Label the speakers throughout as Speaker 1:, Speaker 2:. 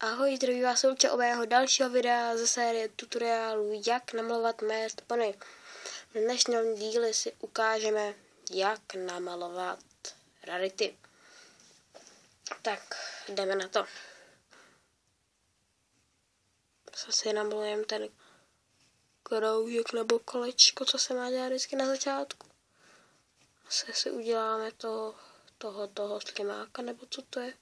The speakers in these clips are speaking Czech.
Speaker 1: Ahoj, zdraví vás Olča u mého dalšího videa ze série tutoriálů, jak namalovat mé stopony. V dnešním díle si ukážeme, jak namalovat rarity. Tak, jdeme na to. Zase namalujeme ten kroužek nebo kolečko, co se má dělat vždycky na začátku. Zase si uděláme toho slimáka, nebo co to je.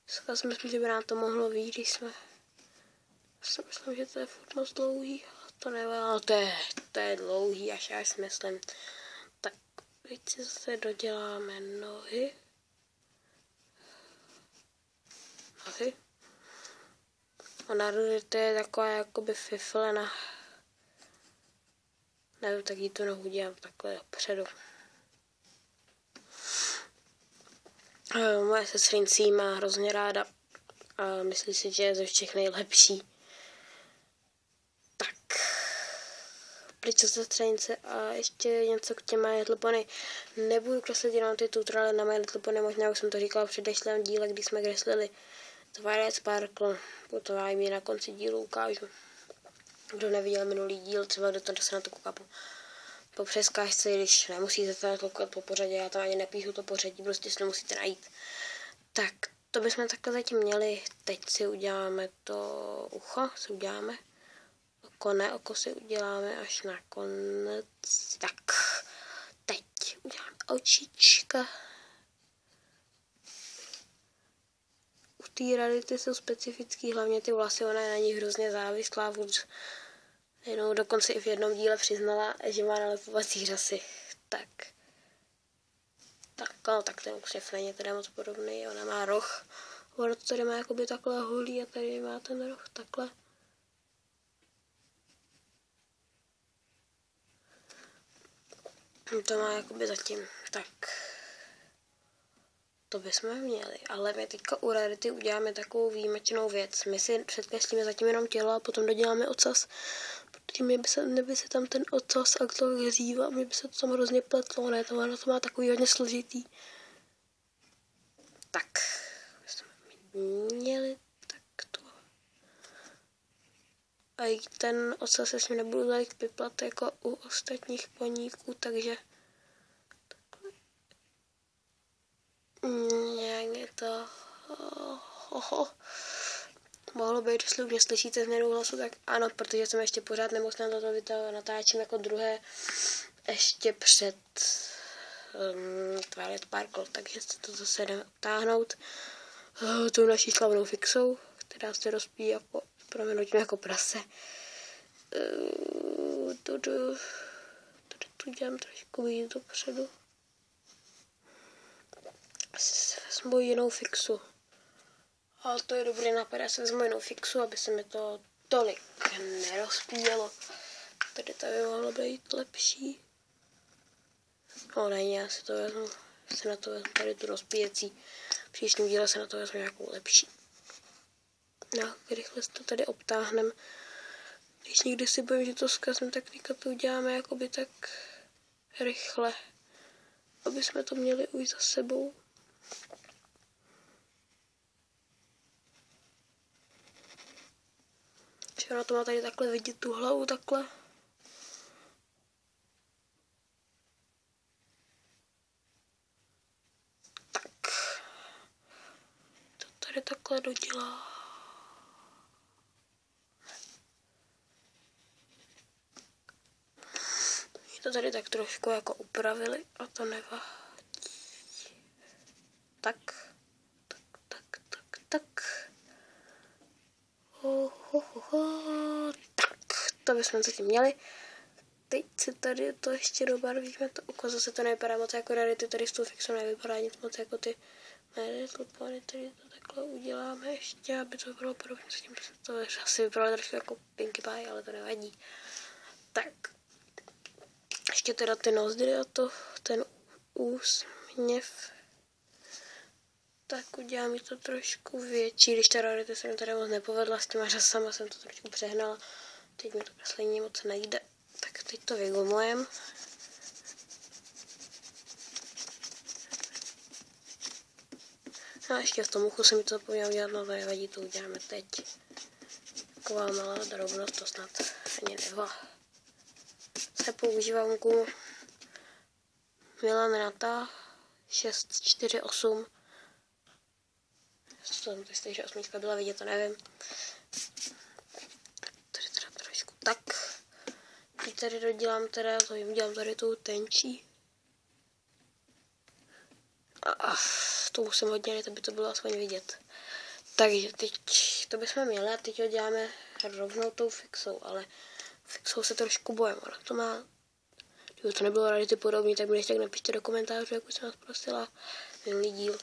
Speaker 1: Dneska si myslím, že by nám to mohlo vyjít, když jsme... Já myslím, že to je furt moc dlouhý. To nevím, ale to je dlouhý, až já si myslím. Tak, teď si zase doděláme nohy. Ona to je taková jakoby fiflena. Nevím, tak jí tu nohu dělám takhle dopředu. Moje sestřenicí má hrozně ráda a myslí si, že je ze všech nejlepší. Tak, pryč od sestřenice a ještě něco k těm My Little Pony. Nebudu kreslit jenom ty tutoriály na My Little Pony, možná už jsem to říkala v předešlém díle, kdy jsme kreslili Twilight Sparkle. To vám ji na konci dílu ukážu. Kdo neviděl minulý díl, třeba kdo se na to kouká po přeskážce, když nemusíte to koukat po pořadě, já tam ani nepíšu to pořadí, prostě si to musíte najít. Tak, to bychom takhle zatím měli. Teď si uděláme to ucho, oko si uděláme až na konec. Tak, teď uděláme očička. U té rarity jsou specifický, hlavně ty vlasy, ona je na nich hrozně závislá. Jednou dokonce i v jednom díle přiznala, že má nalepovací řasy. Tak ten úsměv není teda moc podobný, ona má roh. Ona to tady má jakoby takhle holý a tady má ten roh takhle. To má jakoby zatím, tak to bychom měli, ale my teďka u rarity uděláme takovou výjimečnou věc. My si předkreslíme zatím jenom tělo a potom doděláme ocas, protože neby se tam ten ocas a to hříva, mě by se to tam hrozně pletlo, ne, to má takový hodně složitý. Tak, bychom měli takto. A i ten ocas se s ním nebudu tolik piplat jako u ostatních poníků, takže nějak je to... Mohlo být, jestli mě slyšíte změnu hlasu, tak ano, protože jsem ještě pořád nemocná, toto video natáčím jako druhé ještě před Twilight Sparkle, takže se to zase jdeme obtáhnout tou naší slavnou fixou, která se rozpíjí jako, proměnutím jako prase. Tady tu dělám trošku víc dopředu. Asi si vezmu jinou fixu. Ale to je dobrý nápad, já si vezmu jinou fixu, aby se mi to tolik nerozpíjelo. Tady to by mohlo být lepší. No není, já si to vezmu, tady tu rozpíjecí. V příštím díle se na to vezmu nějakou lepší. No, rychle to tady obtáhnem. Když někdy si bojím, že to zkazím, tak teďka to uděláme jakoby tak rychle, aby jsme to měli už za sebou. Že ona to má tady takhle vidět tu hlavu, takhle. Tak. To tady takhle dodělá. Je to tady tak trošku jako upravili a to nevadí. Tak. Tak, to bychom zatím měli. Teď si tady to ještě dobarvíme, to oko, zase to nevypadá moc jako rarity, tady s tou fixou nevypadá nic moc jako ty My Little Pony, tady to takhle uděláme ještě, aby to bylo podobně s tím, že to asi vypadalo trošku jako Pinkie Pie, ale to nevadí. Tak, ještě teda ty nozdry a ten úsměv. Tak udělám to trošku větší, když ta rarita se mi tady moc nepovedla, s těma řasama jsem to trošku přehnala. Teď mi to kreslení moc nejde. Tak teď to vygumujem. A ještě v tom uchu se mi to zapomnělo udělat, no to nevadí, to uděláme teď. Taková malá drobnost, to snad ani nevá. Se používám ku Milan Rata 648. Jsem jistý, že 8 byla vidět, to nevím. Tady teda trošku tak. I tady dodělám teda, to udělám tady tu tenčí. A to musím hodně, aby to bylo aspoň vidět. Takže teď to bychom měli a teď ho děláme rovnou tou fixou, ale fixou se trošku bojím. To má, kdyby to nebylo rarity podobný, tak mi ještě tak napište do komentářů, jak už jsem vás prosila, minulý díl.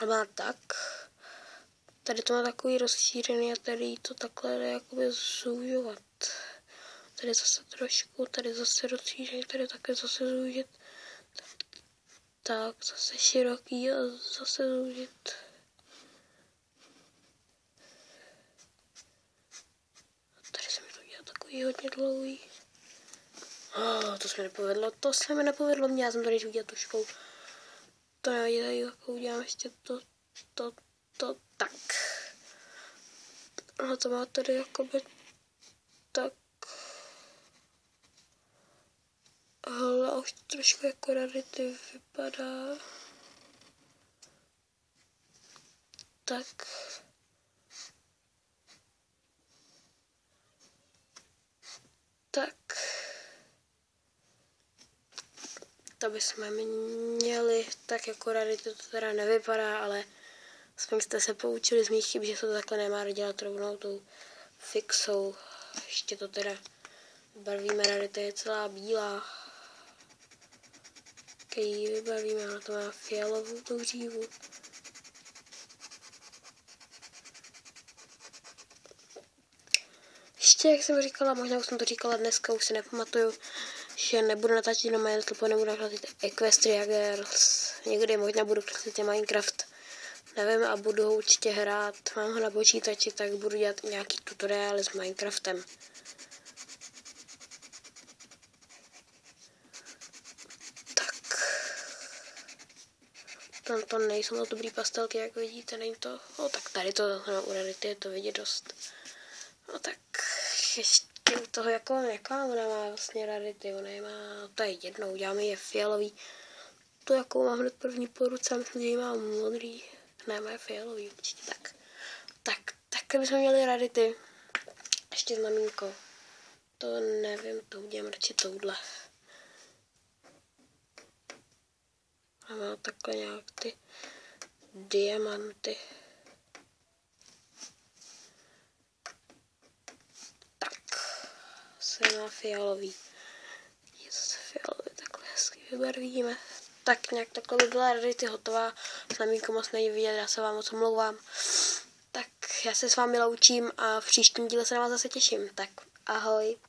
Speaker 1: A má tak, tady to má takový rozšířený a tady to takhle jde jakoby zúžovat. Tady zase trošku, tady zase rozšířený, tady také zase zúžit. Tak, zase široký a zase zúžit. Tady se mi to dělá takový hodně dlouhý. To se mi nepovedlo, já jsem to než udělat tuškou. To nevadí, tady jako udělám ještě to tak. A to má tady jakoby tak. Ale už trošku jako rarity vypadá. Tak. Tak. To bychom měli, tak jako rarity to teda nevypadá, ale aspoň jste se poučili z mých chyb, že se to takhle nemá dělat rovnou tou fixou. Ještě to teda barvíme, rarity je celá bílá. Když ji vybavíme, ona to má fialovou tu hřívu. Ještě, jak jsem říkala, možná už jsem to říkala dneska, už si nepamatuju, že nebudu natáčet na Minecraft, nebudu natáčet Equestria Girls. Někdy možná budu kreslit Minecraft, nevím, a budu ho určitě hrát. Mám ho na počítači, tak budu dělat nějaký tutoriály s Minecraftem. To nejsou to dobrý pastelky, jak vidíte, není to, tak tady to u rarity je to vidět dost. No tak ještě u toho, jaká ona má vlastně rarity, ona je má, to je jednou, uděláme je fialový. To jakou mám hned první po ruce, myslím, že ji mám modrý, ne, má je fialový určitě, tak bychom měli rarity. Ještě znamínko, to nevím, to udělám radši touhle. A má takhle nějak ty diamanty. Tak, se má fialový. Je zase fialový, takhle hezky vybarvíme. Tak nějak takhle by byla rarity hotová. Znamínko moc není vidět, já se vám moc omlouvám. Tak já se s vámi loučím a v příštím díle se na vás zase těším. Tak ahoj.